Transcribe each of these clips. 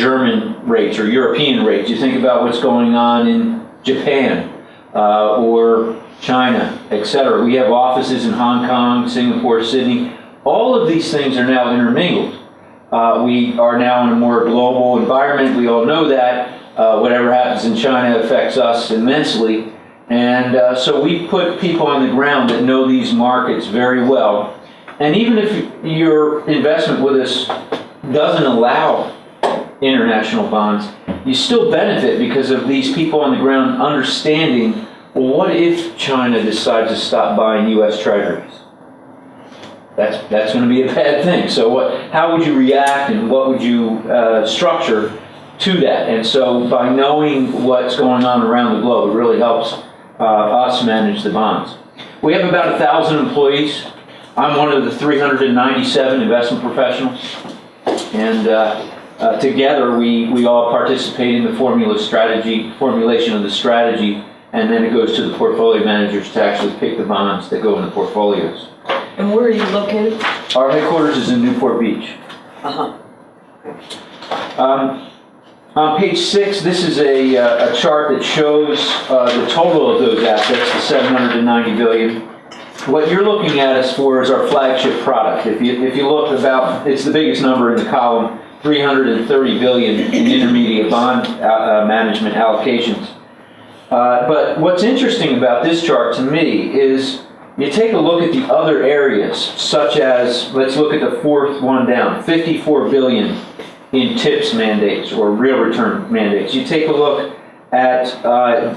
German rates or European rates. You think about what's going on in Japan or China, etc. We have offices in Hong Kong, Singapore, Sydney. All of these things are now intermingled. We are now in a more global environment. We all know that. Whatever happens in China affects us immensely. And so we put people on the ground that know these markets very well. And even if your investment with us doesn't allow international bonds, you still benefit because of these people on the ground understanding, well, what if China decides to stop buying U.S. treasuries? That's going to be a bad thing. So how would you react and what would you structure to that? And so by knowing what's going on around the globe, it really helps us manage the bonds. We have about 1,000 employees. I'm one of the 397 investment professionals. And together we all participate in the formulation of the strategy, and then it goes to the portfolio managers to actually pick the bonds that go in the portfolios. And where are you located? Our headquarters is in Newport Beach. On page 6, this is a chart that shows the total of those assets, the 790 billion. What you're looking at us for is our flagship product. If you look about, it's the biggest number in the column, 330 billion in intermediate bond management allocations. But what's interesting about this chart to me is you take a look at the other areas, such as, let's look at the fourth one down, 54 billion in TIPS mandates or real return mandates. You take a look at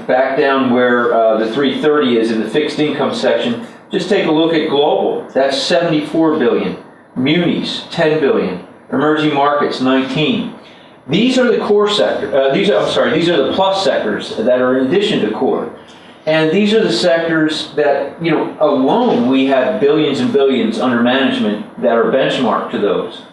back down where the 330 is in the fixed income section. Just take a look at global. That's 74 billion. Munis, 10 billion. Emerging markets, 19. These are the core sector. These are the plus sectors that are in addition to core. And these are the sectors that, alone we have billions and billions under management that are benchmarked to those.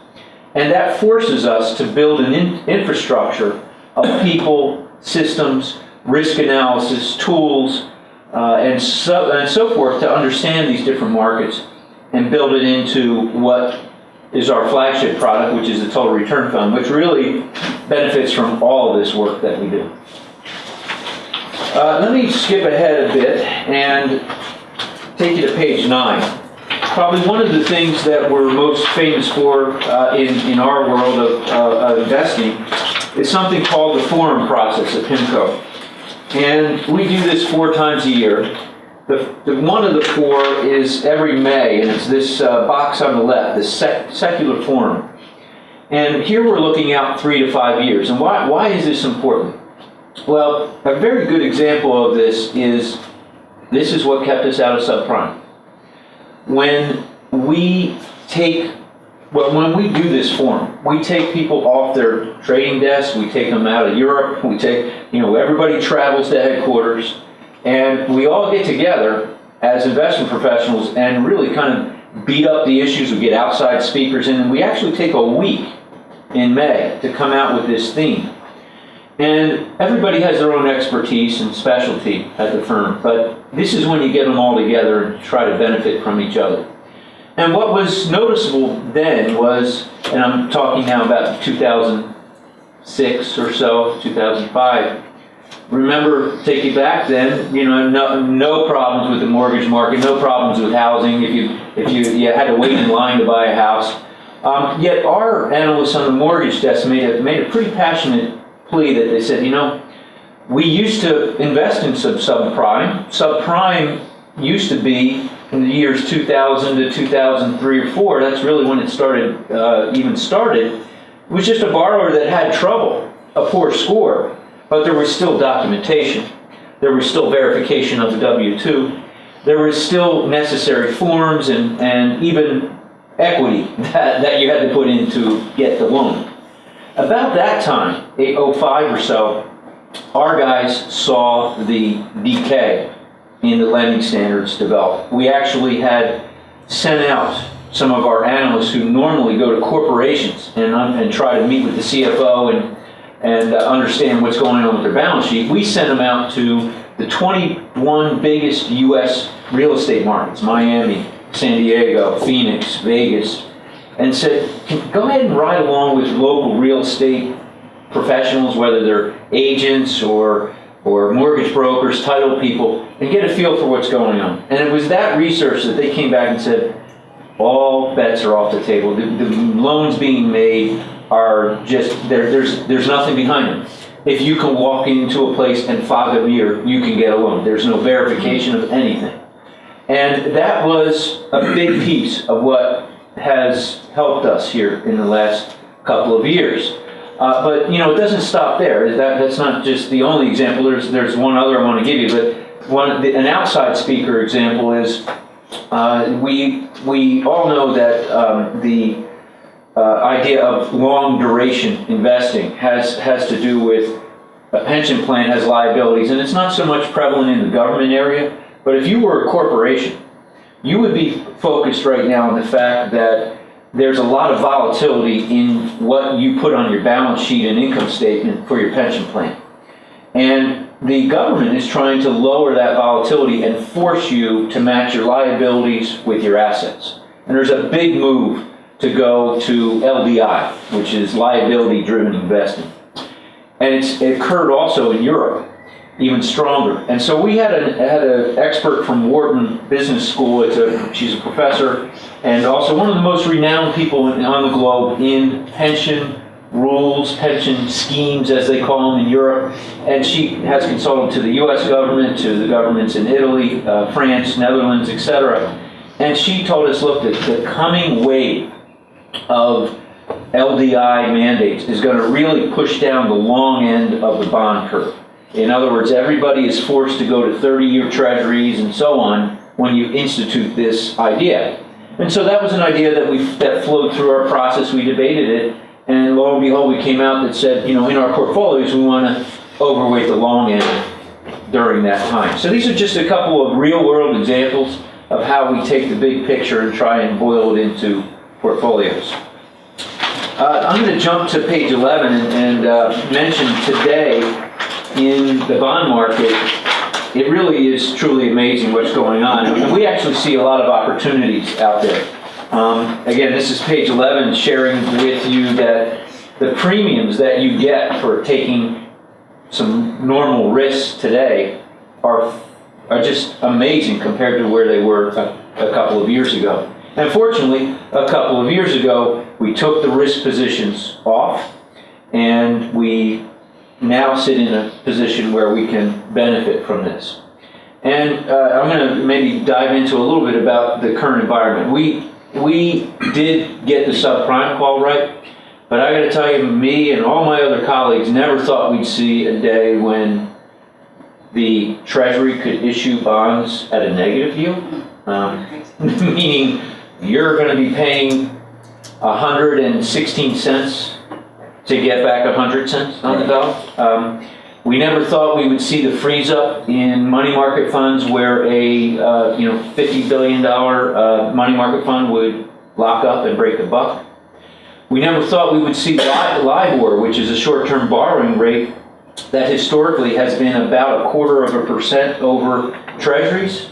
And that forces us to build an infrastructure of people, systems, risk analysis, tools, and so forth to understand these different markets and build it into what is our flagship product, which is the Total Return Fund, which really benefits from all of this work that we do. Let me skip ahead a bit and take you to page 9. Probably one of the things that we're most famous for in our world of investing is something called the forum process at PIMCO. And we do this 4 times a year. One of the 4 is every May, and it's this box on the left, the secular forum. And here we're looking out 3 to 5 years. And why is this important? Well, a very good example of this is what kept us out of subprime. When we do this forum, we take people off their trading desks, we take them out of Europe, everybody travels to headquarters, and we all get together as investment professionals and really kind of beat up the issues. We get outside speakers in, and we actually take a week in May to come out with this theme. And everybody has their own expertise and specialty at the firm, but this is when you get them all together and try to benefit from each other. And what was noticeable then was, and I'm talking now about 2006 or so, 2005, remember, take you back then, no problems with the mortgage market, no problems with housing if you had to wait in line to buy a house. Yet our analysts on the mortgage desk made a pretty passionate plea that they said, we used to invest in subprime. Subprime used to be in the years 2000 to 2003 or 4. That's really when it started. It was just a borrower that had trouble, a poor score, but there was still documentation. There was still verification of the W-2. There was still necessary forms and even equity that you had to put in to get the loan. About that time, 2005 or so, our guys saw the decay in the lending standards develop. We actually had sent out some of our analysts who normally go to corporations and try to meet with the CFO and understand what's going on with their balance sheet. We sent them out to the 21 biggest U.S. real estate markets, Miami, San Diego, Phoenix, Vegas, and said, go ahead and ride along with local real estate professionals, whether they're agents or mortgage brokers, title people, and get a feel for what's going on. And it was that research that they came back and said, all bets are off the table. The loans being made are just, there's nothing behind them. If you can walk into a place and fog a mirror, you can get a loan. There's no verification of anything. And that was a big piece of what has helped us here in the last couple of years. But you know, it doesn't stop there. That's not just the only example. There's one other I want to give you, but an outside speaker example is we all know that the idea of long duration investing has to do with a pension plan has liabilities, and it's not so much prevalent in the government area, but if you were a corporation, you would be focused right now on the fact that there's a lot of volatility in what you put on your balance sheet and income statement for your pension plan. And the government is trying to lower that volatility and force you to match your liabilities with your assets. And there's a big move to go to LDI, which is liability-driven investing. And it occurred also in Europe, even stronger. And so we had an expert from Wharton Business School. She's a professor and also one of the most renowned people on the globe in pension rules, pension schemes, as they call them in Europe. And she has consulted to the US government, to the governments in Italy, France, Netherlands, etc. And she told us, look, the coming wave of LDI mandates is going to really push down the long end of the bond curve. In other words, everybody is forced to go to 30-year treasuries and so on when you institute this idea. And so that was an idea that flowed through our process. We debated it, and lo and behold, we came out that said, you know, in our portfolios, we want to overweight the long end during that time. So these are just a couple of real-world examples of how we take the big picture and try and boil it into portfolios. I'm going to jump to page 11 and mention today in the bond market, it really is truly amazing what's going on. And we actually see a lot of opportunities out there. Again, this is page 11, sharing with you that the premiums that you get for taking some normal risks today are just amazing compared to where they were a couple of years ago. And fortunately, a couple of years ago, we took the risk positions off, and we now sit in a position where we can benefit from this. And I'm going to maybe dive into a little bit about the current environment. We did get the subprime call right, but I got to tell you, me and all my other colleagues never thought we'd see a day when the Treasury could issue bonds at a negative yield, meaning you're going to be paying 116 cents to get back 100 cents on the dollar. We never thought we would see the freeze up in money market funds where a $50 billion money market fund would lock up and break a buck. We never thought we would see LIBOR, which is a short-term borrowing rate that historically has been about 0.25% over treasuries,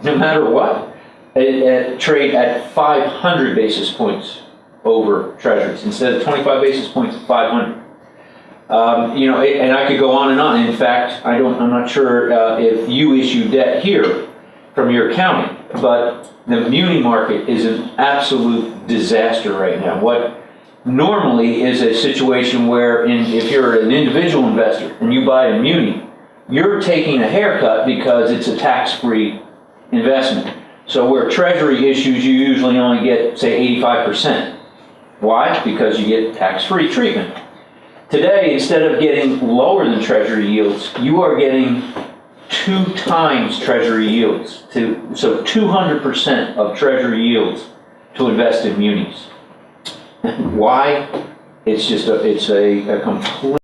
no matter what. It trade at 500 basis points over treasuries instead of 25 basis points, 500. And I could go on and on. In fact, I'm not sure if you issue debt here from your county, but the muni market is an absolute disaster right now. What normally is a situation where if you're an individual investor and you buy a muni, you're taking a haircut because it's a tax-free investment. So where Treasury issues, you usually only get, say, 85%. Why? Because you get tax-free treatment. Today, instead of getting lower than Treasury yields, you are getting 2 times Treasury yields. So 200% of Treasury yields to invest in munis. Why? It's a complete